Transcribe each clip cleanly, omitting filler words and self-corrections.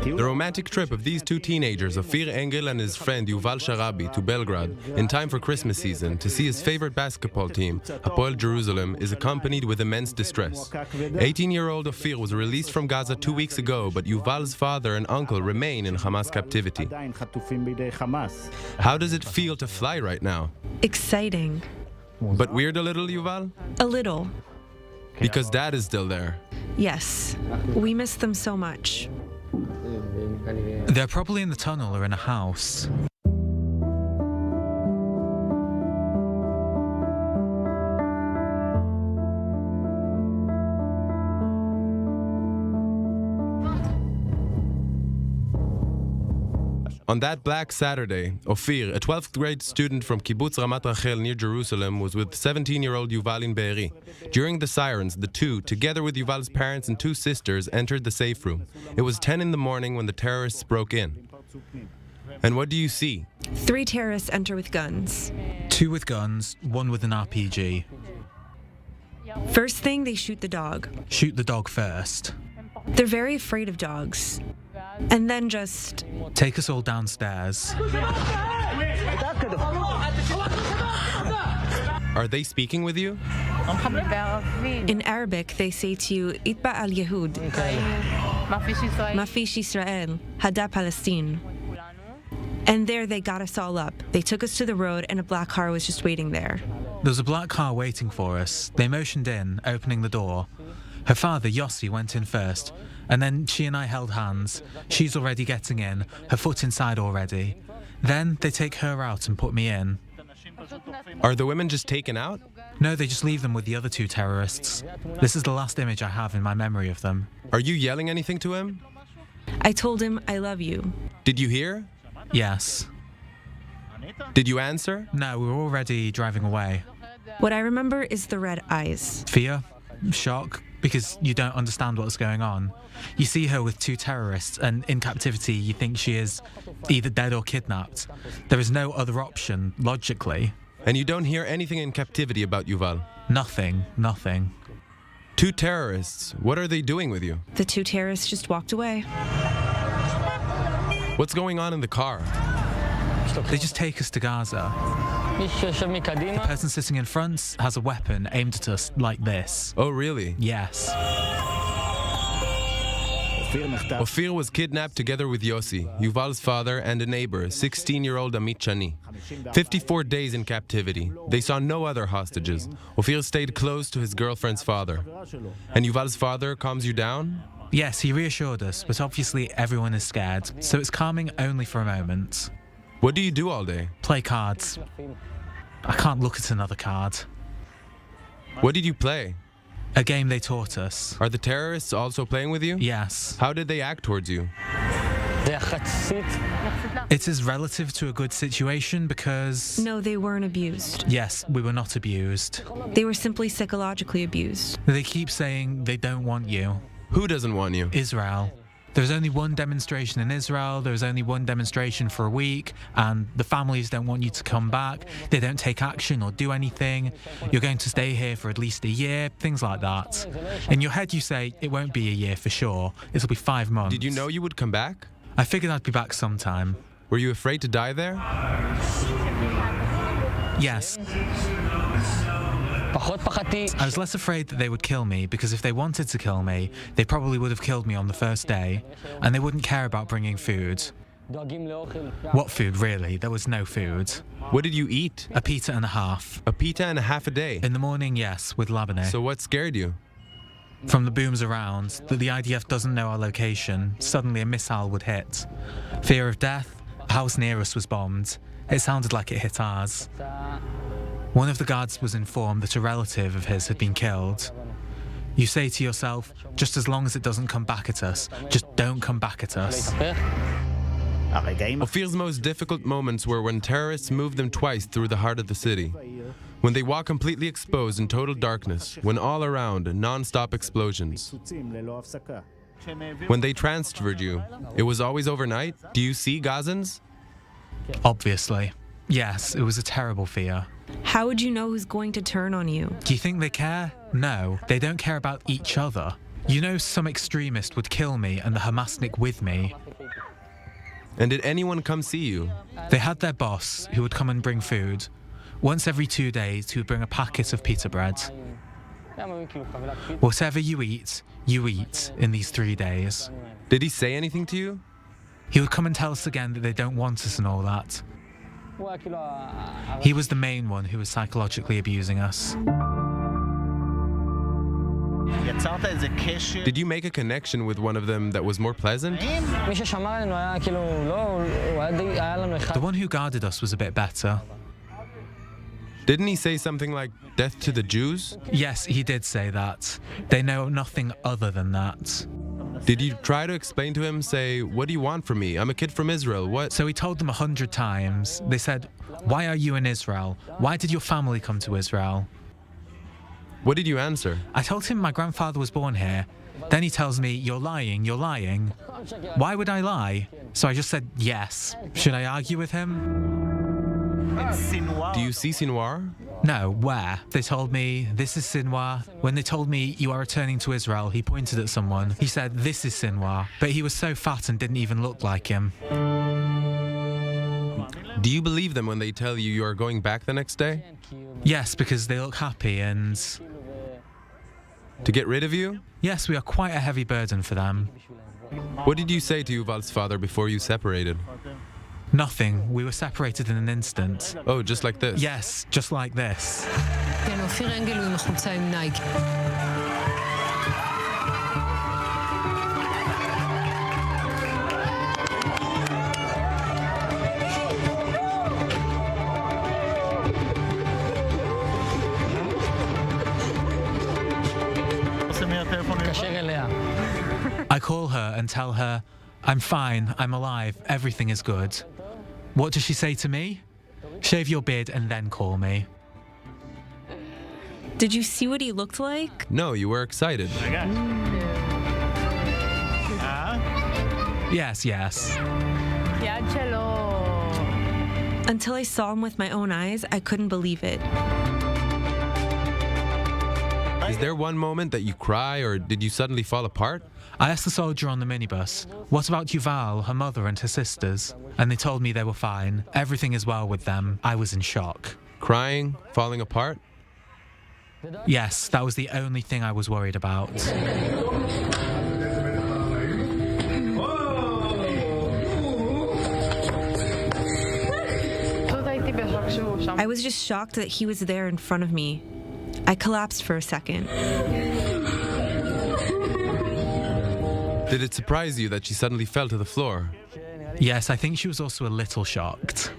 The romantic trip of these two teenagers, Ofir Engel and his friend Yuval Sharabi, to Belgrade in time for Christmas season to see his favorite basketball team, Hapoel Jerusalem, is accompanied with immense distress. 18-year-old Ofir was released from Gaza 2 weeks ago, but Yuval's father and uncle remain in Hamas captivity. How does it feel to fly right now? Exciting. But weird a little, Yuval? A little. Because Dad is still there. Yes. We miss them so much. They're probably in the tunnel or in a house. On that Black Saturday, Ofir, a 12th grade student from Kibbutz Ramat Rachel near Jerusalem, was with 17-year-old Yuval in Be'eri. During the sirens, the two, together with Yuval's parents and two sisters, entered the safe room. It was 10 in the morning when the terrorists broke in. And what do you see? 3 terrorists enter with guns. 2 with guns, 1 with an RPG. First thing, they shoot the dog. Shoot the dog first. They're very afraid of dogs. And then just... Take us all downstairs. Are they speaking with you? In Arabic, they say to you, Itba al Yehud. Mafish Israel. Hada Palestine. And there they got us all up. They took us to the road and a black car was just waiting there. There was a black car waiting for us. They motioned in, opening the door. Her father, Yossi, went in first, and then she and I held hands. She's already getting in, her foot inside already. Then they take her out and put me in. Are the women just taken out? No, they just leave them with the other 2 terrorists. This is the last image I have in my memory of them. Are you yelling anything to him? I told him, I love you. Did you hear? Yes. Did you answer? No, we were already driving away. What I remember is the red eyes. Fear, shock, because you don't understand what's going on. You see her with 2 terrorists, and in captivity you think she is either dead or kidnapped. There is no other option, logically. And you don't hear anything in captivity about Yuval? Nothing. 2 terrorists. What are they doing with you? The 2 terrorists just walked away. What's going on in the car? They just take us to Gaza. The person sitting in front has a weapon aimed at us like this. Oh, really? Yes. Ofir was kidnapped together with Yossi, Yuval's father, and a neighbor, 16-year-old Amit Shani. 54 days in captivity. They saw no other hostages. Ofir stayed close to his girlfriend's father. And Yuval's father calms you down? Yes, he reassured us, but obviously everyone is scared, so it's calming only for a moment. What do you do all day? Play cards. I can't look at another card. What did you play? A game they taught us. Are the terrorists also playing with you? Yes. How did they act towards you? It is relative to a good situation because... No, they weren't abused. Yes, we were not abused. They were simply psychologically abused. They keep saying they don't want you. Who doesn't want you? Israel. There's only one demonstration in Israel, there's only one demonstration for a week, and the families don't want you to come back, they don't take action or do anything, you're going to stay here for at least a year, things like that. In your head you say, it won't be a year for sure, it'll be 5 months. Did you know you would come back? I figured I'd be back sometime. Were you afraid to die there? Yes. I was less afraid that they would kill me because if they wanted to kill me, they probably would have killed me on the first day, and they wouldn't care about bringing food. What food, really? There was no food. What did you eat? A pita and a half. A pita and a half a day? In the morning, yes, with labneh. So what scared you? From the booms around, that the IDF doesn't know our location, suddenly a missile would hit. Fear of death, a house near us was bombed. It sounded like it hit ours. One of the guards was informed that a relative of his had been killed. You say to yourself, just as long as it doesn't come back at us, just don't come back at us. Ofir's most difficult moments were when terrorists moved them twice through the heart of the city. When they walk completely exposed in total darkness, when all around non-stop explosions. When they transferred you, it was always overnight? Do you see Gazans? Obviously. Yes, it was a terrible fear. How would you know who's going to turn on you? Do you think they care? No, they don't care about each other. You know some extremist would kill me and the Hamasnik with me. And did anyone come see you? They had their boss, who would come and bring food. Once every 2 days, he would bring a packet of pita bread. Whatever you eat in these 3 days. Did he say anything to you? He would come and tell us again that they don't want us and all that. He was the main one who was psychologically abusing us. Did you make a connection with one of them that was more pleasant? The one who guarded us was a bit better. Didn't he say something like, death to the Jews? Yes, he did say that. They know nothing other than that. Did you try to explain to him, say, what do you want from me? I'm a kid from Israel, what? So he told them 100 times. They said, why are you in Israel? Why did your family come to Israel? What did you answer? I told him my grandfather was born here. Then he tells me, you're lying, you're lying. Why would I lie? So I just said, yes. Should I argue with him? Do you see Sinwar? No, where? They told me, this is Sinwar. When they told me, you are returning to Israel, he pointed at someone. He said, this is Sinwar. But he was so fat and didn't even look like him. Do you believe them when they tell you you are going back the next day? Yes, because they look happy and... To get rid of you? Yes, we are quite a heavy burden for them. What did you say to Yuval's father before you separated? Nothing. We were separated in an instant. Oh, just like this? Yes, just like this. Ofir Engel הוא עם החולצה עם נייק. I call her and tell her, I'm fine, I'm alive, everything is good. What does she say to me? Shave your beard and then call me. Did you see what he looked like? No, you were excited. Yes, yes. Until I saw him with my own eyes, I couldn't believe it. Is there one moment that you cry, or did you suddenly fall apart? I asked the soldier on the minibus, what about Yuval, her mother and her sisters? And they told me they were fine. Everything is well with them. I was in shock. Crying? Falling apart? Yes, that was the only thing I was worried about. I was just shocked that he was there in front of me. I collapsed for a second. Did it surprise you that she suddenly fell to the floor? Yes, I think she was also a little shocked.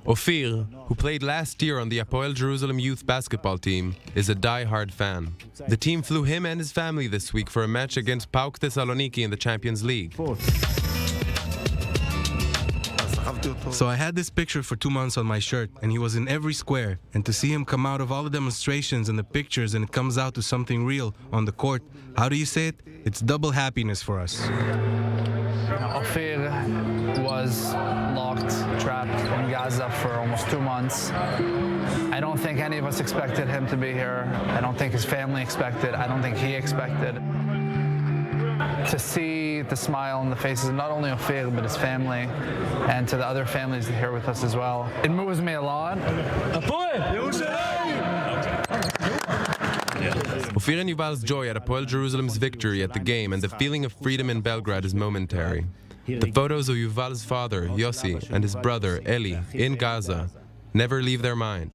Ofir, who played last year on the Hapoel Jerusalem youth basketball team, is a die-hard fan. The team flew him and his family this week for a match against PAOK Thessaloniki in the Champions League. So I had this picture for 2 months on my shirt, and he was in every square. And to see him come out of all the demonstrations and the pictures and it comes out to something real on the court, how do you say it? It's double happiness for us. Ofir was locked, trapped in Gaza for almost 2 months. I don't think any of us expected him to be here. I don't think his family expected. I don't think he expected. To see the smile on the faces of not only Ofir, but his family, and to the other families here with us as well. It moves me a lot. Ofir and Yuval's joy at Hapoel Jerusalem's victory at the game and the feeling of freedom in Belgrade is momentary. The photos of Yuval's father, Yossi, and his brother, Eli, in Gaza, never leave their mind.